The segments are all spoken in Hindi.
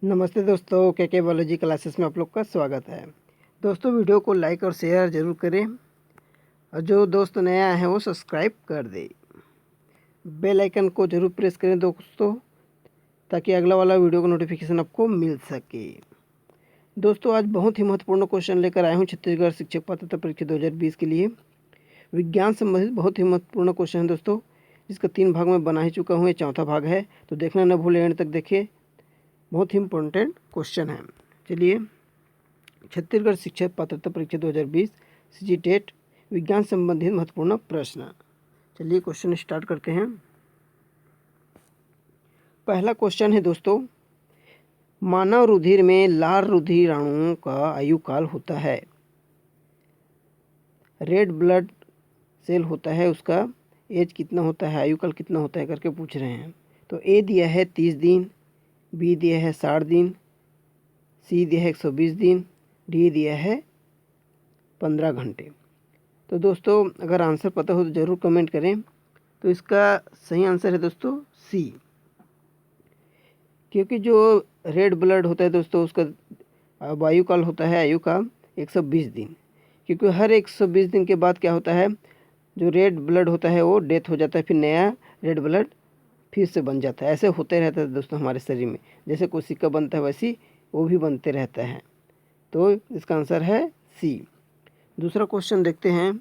नमस्ते दोस्तों, के बायोलॉजी क्लासेस में आप लोग का स्वागत है। दोस्तों, वीडियो को लाइक और शेयर ज़रूर करें और जो दोस्त नया है वो सब्सक्राइब कर दे। बेल आइकन को ज़रूर प्रेस करें दोस्तों, ताकि अगला वाला वीडियो का नोटिफिकेशन आपको मिल सके। दोस्तों, आज बहुत ही महत्वपूर्ण क्वेश्चन लेकर आया हूँ छत्तीसगढ़ शिक्षक पात्रता परीक्षा 2020 के लिए। विज्ञान संबंधित बहुत ही महत्वपूर्ण क्वेश्चन है दोस्तों, जिसका 3 भाग में बना ही चुका हूँ। ये चौथा भाग है, तो देखना न भूलें, एंड तक देखिए, बहुत ही इम्पोर्टेंट क्वेश्चन है। चलिए, छत्तीसगढ़ शिक्षक पात्रता परीक्षा 2020 सीजी टेट विज्ञान संबंधित महत्वपूर्ण प्रश्न। चलिए क्वेश्चन स्टार्ट करते हैं। पहला क्वेश्चन है दोस्तों, मानव रुधिर में लाल रुधिराणुओं का आयु काल होता है। रेड ब्लड सेल होता है, उसका एज कितना होता है, आयु काल कितना होता है करके पूछ रहे हैं। तो ए दिया है 30 दिन, बी दिया है 60 दिन, सी दिया है 120 दिन, डी दिया है 15 घंटे। तो दोस्तों, अगर आंसर पता हो तो ज़रूर कमेंट करें। तो इसका सही आंसर है दोस्तों सी, क्योंकि जो रेड ब्लड होता है दोस्तों, उसका वायु काल होता है आयु का 120 दिन। क्योंकि हर 120 दिन के बाद क्या होता है, जो रेड ब्लड होता है वो डेथ हो जाता है, फिर नया रेड ब्लड फिर से बन जाता है। ऐसे होते रहता है दोस्तों हमारे शरीर में, जैसे कोशिका बनता है वैसी वो भी बनते रहता है। तो इसका आंसर है सी। दूसरा क्वेश्चन देखते हैं।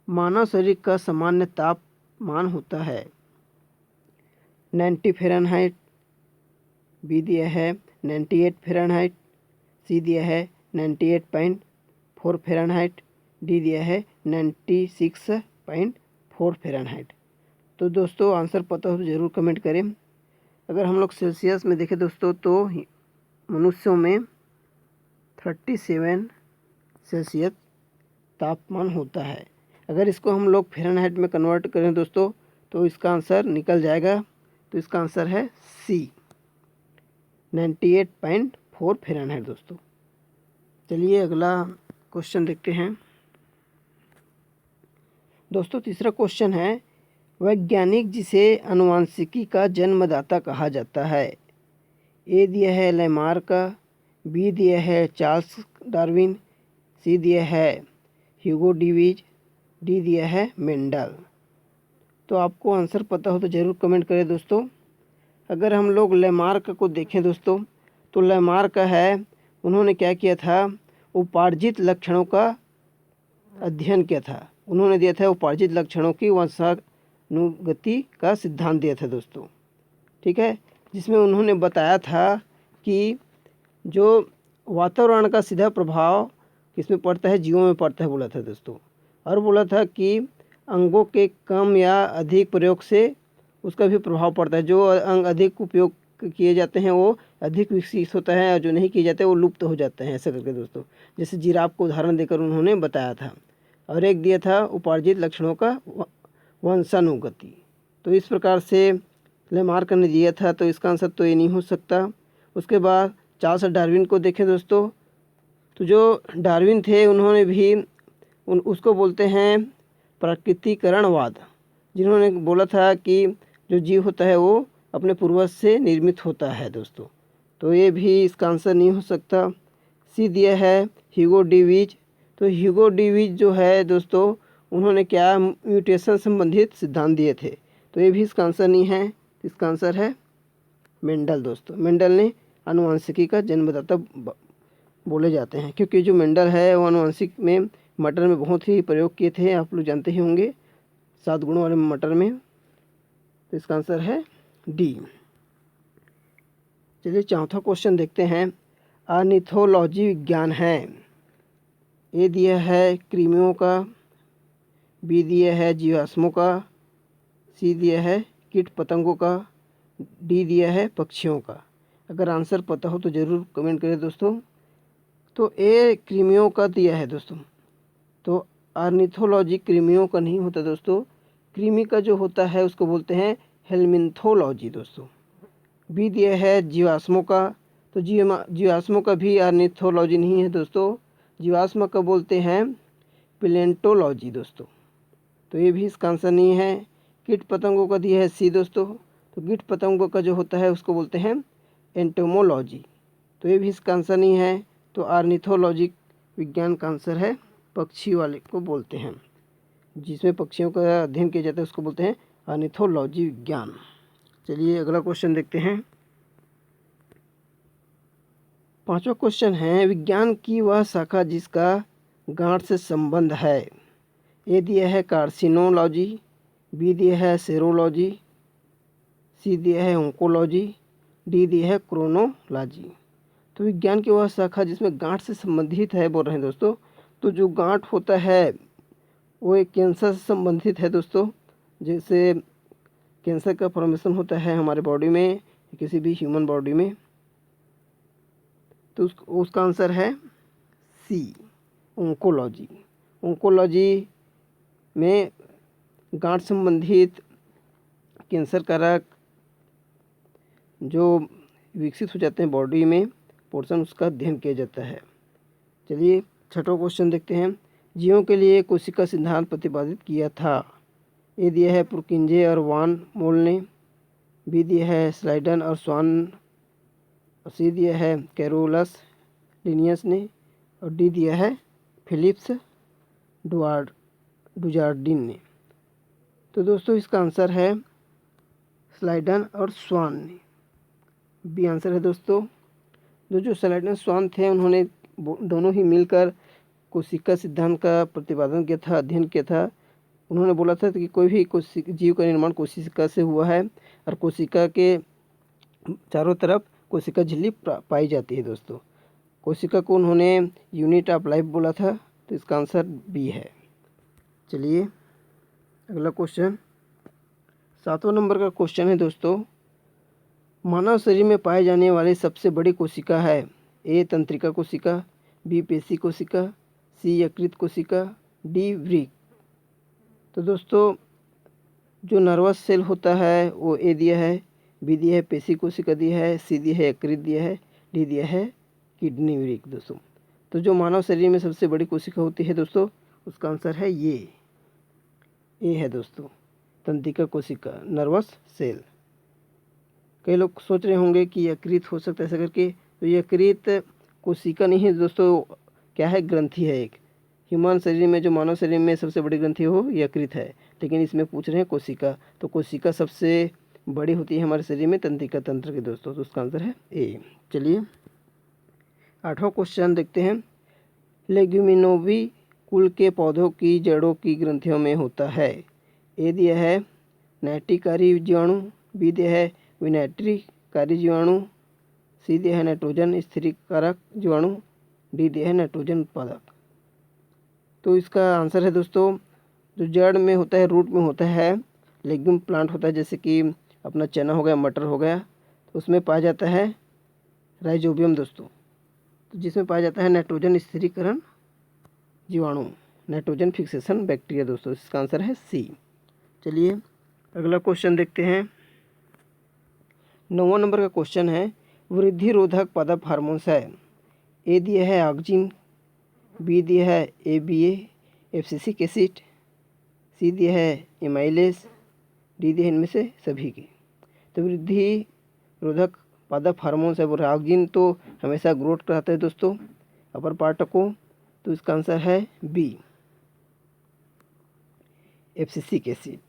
मानव शरीर का सामान्य तापमान होता है 90 फ़ारेनहाइट, बी दिया है 98 फ़ारेनहाइट, सी दिया है 98.4 फ़ारेनहाइट, डी दिया है 96.4 फ़ारेनहाइट। तो दोस्तों, आंसर पता हो तो ज़रूर कमेंट करें। अगर हम लोग सेल्सियस में देखें दोस्तों, तो मनुष्यों में 37 सेल्सियस तापमान होता है। अगर इसको हम लोग फ़ारेनहाइट में कन्वर्ट करें दोस्तों, तो इसका आंसर निकल जाएगा। तो इसका आंसर है सी, 98.4 फ़ारेनहाइट दोस्तों। चलिए अगला क्वेश्चन देखते हैं दोस्तों। तीसरा क्वेश्चन है, वैज्ञानिक जिसे आनुवंशिकी का जन्मदाता कहा जाता है। ए दिया है लैमार्क, बी दिया है चार्ल्स डार्विन, सी दिया है ह्यूगो डीविज, डी दिया है मेंडल। तो आपको आंसर पता हो तो ज़रूर कमेंट करें दोस्तों। अगर हम लोग लैमार्क को देखें दोस्तों, तो लैमार्क है, उन्होंने क्या किया था, उपार्जित लक्षणों का अध्ययन किया था। उन्होंने दिया था उपार्जित लक्षणों की वंशानुगति का सिद्धांत दिया था दोस्तों, ठीक है, जिसमें उन्होंने बताया था कि जो वातावरण का सीधा प्रभाव किसमें पड़ता है, जीवों में पड़ता है बोला था दोस्तों। और बोला था कि अंगों के कम या अधिक प्रयोग से उसका भी प्रभाव पड़ता है। जो अंग अधिक उपयोग किए जाते हैं वो अधिक विकसित होता है, और जो नहीं किए जाते वो लुप्त हो जाते हैं, ऐसा करके दोस्तों। जैसे जिराफ को उदाहरण देकर उन्होंने बताया था। और एक दिया था उपार्जित लक्षणों का वंशानुगति। तो इस प्रकार से लैमार्क ने दिया था, तो इसका आंसर तो ये नहीं हो सकता। उसके बाद चार्ल्स डार्विन को देखें दोस्तों, तो जो डार्विन थे उन्होंने भी उसको बोलते हैं प्रकृतिकरणवाद, जिन्होंने बोला था कि जो जीव होता है वो अपने पूर्वज से निर्मित होता है दोस्तों। तो ये भी इसका आंसर नहीं हो सकता। सी दिया है ह्यूगो डीविज। तो ह्यूगो डीविज जो है दोस्तों, उन्होंने क्या म्यूटेशन संबंधित सिद्धांत दिए थे। तो ये भी इसका आंसर नहीं है। इसका आंसर है मेंडल दोस्तों। मेंडल ने आनुवंशिकी का जन्मदाता बोले जाते हैं, क्योंकि जो मेंडल है वो आनुवंशिक में मटर में बहुत ही प्रयोग किए थे, आप लोग जानते ही होंगे, 7 गुणों वाले मटर में। तो इसका आंसर है डी। चलिए चौथा क्वेश्चन देखते हैं। ऑर्निथोलॉजी विज्ञान है। ए दिया है कृमियों का, बी दिया है जीवाश्मों का, सी दिया है कीट पतंगों का, डी दिया है पक्षियों का। अगर आंसर पता हो तो ज़रूर कमेंट करें दोस्तों। तो ए कृमियों का दिया है दोस्तों। तो ऑर्निथोलॉजी कृमियों का नहीं होता दोस्तों। कृमि का जो होता है उसको बोलते हैं हेलमिन्थोलॉजी दोस्तों। बी दिया है जीवाश्मों का। तो जीवाश्मों का भी ऑर्निथोलॉजी नहीं है दोस्तों। जीवाश्म का बोलते हैं प्लेंटोलॉजी दोस्तों। तो ये भी इसका आंसर नहीं है। कीट पतंगों का दिया है सी दोस्तों। तो कीट पतंगों का जो होता है उसको बोलते हैं एंटोमोलॉजी, तो ये भी इसका आंसर नहीं है। तो ऑर्निथोलॉजी विज्ञान का आंसर है, पक्षी वाले को बोलते हैं, जिसमें पक्षियों का अध्ययन किया जाता है उसको बोलते हैं ऑर्निथोलॉजी विज्ञान। चलिए अगला क्वेश्चन देखते हैं। 5वां क्वेश्चन है, विज्ञान की वह शाखा जिसका गांठ से संबंध है। ए दिया है कार्सिनोलॉजी, बी दिया है सेरोलॉजी, सी दिया है ओंकोलॉजी, डी दिया है क्रोनोलॉजी। तो विज्ञान की वह शाखा जिसमें गांठ से संबंधित है बोल रहे हैं दोस्तों। तो जो गांठ होता है वो एक कैंसर से संबंधित है दोस्तों। जैसे कैंसर का फॉर्मेशन होता है हमारे बॉडी में, किसी भी ह्यूमन बॉडी में, तो उसका आंसर है सी, ओंकोलॉजी। ओंकोलॉजी में गांठ संबंधित कैंसर कारक जो विकसित हो जाते हैं बॉडी में पोर्शन, उसका अध्ययन किया जाता है। चलिए 6वां क्वेश्चन देखते हैं। जीवों के लिए कोशिका सिद्धांत प्रतिपादित किया था। ए दिया है पुरकिंजे और वान मोल ने, बी दिया है स्लाइडन और स्वान, सी दिया है कैरोलस लिनियस ने, और डी दिया है फिलिप्स डुजार्डिन ने। तो दोस्तों इसका आंसर है स्लाइडन और स्वान ने, बी आंसर है दोस्तों। जो स्लाइडन स्वान थे उन्होंने दोनों ही मिलकर कोशिका सिद्धांत का प्रतिपादन किया था, अध्ययन किया था। उन्होंने बोला था कि कोई भी जीव का निर्माण कोशिका से हुआ है और कोशिका के चारों तरफ कोशिका झिल्ली पाई जाती है दोस्तों। कोशिका को उन्होंने यूनिट ऑफ लाइफ बोला था, तो इसका आंसर बी है। चलिए अगला क्वेश्चन 7वां नंबर का क्वेश्चन है दोस्तों। मानव शरीर में पाए जाने वाली सबसे बड़ी कोशिका है। ए तंत्रिका कोशिका, बी पेशी कोशिका, सी यकृत कोशिका, डी वृक्क। तो दोस्तों जो नर्वस सेल होता है वो ए दिया है, बी दिया है पेशी कोशिका दिया है, सी दिया है यकृत दिया है, डी दिया है किडनी वृक्क दोस्तों। तो जो मानव शरीर में सबसे बड़ी कोशिका होती है दोस्तों, उसका आंसर है ये ए है दोस्तों, तंत्रिका कोशिका, नर्वस सेल। कई लोग सोच रहे होंगे कि यकृत हो सकता है ऐसा करके, तो यकृत कोशिका नहीं है दोस्तों, क्या है, ग्रंथि है एक। ह्यूमन शरीर में, जो मानव शरीर में सबसे बड़ी ग्रंथि हो यकृत है, लेकिन इसमें पूछ रहे हैं कोशिका। तो कोशिका सबसे बड़ी होती है हमारे शरीर में तंत्रिका तंत्र की दोस्तों, तो उसका आंसर है ए। चलिए 8वां क्वेश्चन देखते हैं। लेग्यूमिनोवी कुल के पौधों की जड़ों की ग्रंथियों में होता है। ए दिया है नाइट्रिकारी जीवाणु, बी दिया है विनाइट्रिकारी जीवाणु, सी दिया है नाइट्रोजन स्थिरीकारक जीवाणु, डी दिया है नाइट्रोजन उत्पादक। तो इसका आंसर है दोस्तों, जो जड़ में होता है, रूट में होता है, लेग्यूम प्लांट होता है, जैसे कि अपना चना हो गया, मटर हो गया, तो उसमें पाया जाता है राइजोबियम दोस्तों, तो जिसमें पाया जाता है नाइट्रोजन स्थिरीकरण जीवाणु, नाइट्रोजन फिक्सेशन बैक्टीरिया दोस्तों। इसका आंसर है सी। चलिए अगला क्वेश्चन देखते हैं। 9वां नंबर का क्वेश्चन है, वृद्धि रोधक पादप हार्मोन्स है। ए दिया है ऑक्जिन, बी दिया है ABA एब्सिसिक एसिड, सी दिया है एमाइलेस, डी दिया है इनमें से सभी की। तो वृद्धि रोधक पादप हार्मोन्स है, बोल ऑक्जिन तो हमेशा ग्रोथ कराता है दोस्तों अपर पार्ट को, तो इसका आंसर है B abscisic acid.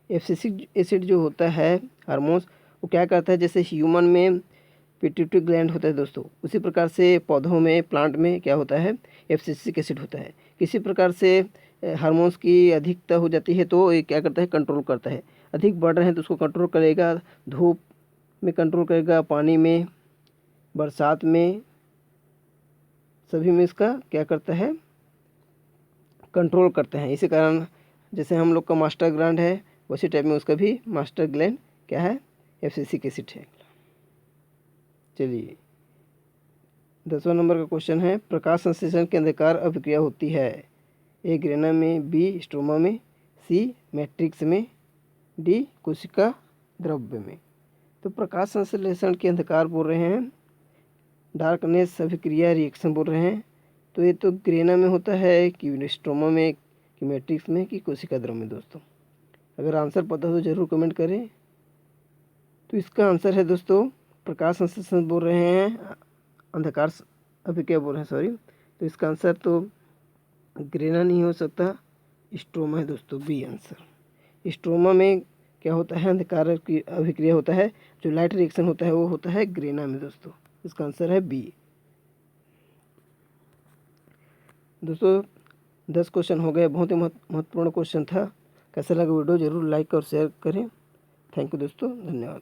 Abscisic acid जो होता है हार्मोन्स, वो क्या करता है, जैसे ह्यूमन में पिट्यूटरी ग्लैंड होता है दोस्तों, उसी प्रकार से पौधों में, प्लांट में क्या होता है, एब्सिसिक एसिड होता है। किसी प्रकार से हार्मोन्स की अधिकता हो जाती है तो ये क्या करता है, कंट्रोल करता है। अधिक बढ़ रहे हैं तो उसको कंट्रोल करेगा, धूप में कंट्रोल करेगा, पानी में, बरसात में, सभी में इसका क्या करता है, कंट्रोल करते हैं। इसी कारण जैसे हम लोग का मास्टर ग्लैंड है, उसी टाइप में उसका भी मास्टर ग्लैंड क्या है, एब्सिसिक एसिड है। चलिए 10वां नंबर का क्वेश्चन है, प्रकाश संश्लेषण की अंधकार अभिक्रिया होती है। ए ग्रेना में, बी स्ट्रोमा में, सी मैट्रिक्स में, डी कोशिका द्रव्य में। तो प्रकाश संश्लेषण के अंधकार बोल रहे हैं, डार्कनेस अभिक्रिया रिएक्शन बोल रहे हैं। तो ये तो ग्रेना में होता है कि स्ट्रोमा में कि मैट्रिक्स में कि कोशिका द्रव्य में दोस्तों। अगर आंसर पता हो तो ज़रूर कमेंट करें। तो इसका आंसर है दोस्तों प्रकाश संश्लेषण बोल रहे हैं, अंधकार अभिक्रिया बोल रहे हैं, सॉरी। तो इसका आंसर तो ग्रेना नहीं हो सकता, स्ट्रोमा है दोस्तों, बी आंसर। स्ट्रोमा में क्या होता है, अंधकार की अभिक्रिया होता है, जो लाइट रिएक्शन होता है वो होता है ग्रेना में दोस्तों। इसका आंसर है बी। दोस्तों 10 क्वेश्चन हो गए, बहुत ही महत्वपूर्ण क्वेश्चन था। कैसा लगा वीडियो, जरूर लाइक और शेयर करें। थैंक यू दोस्तों, धन्यवाद।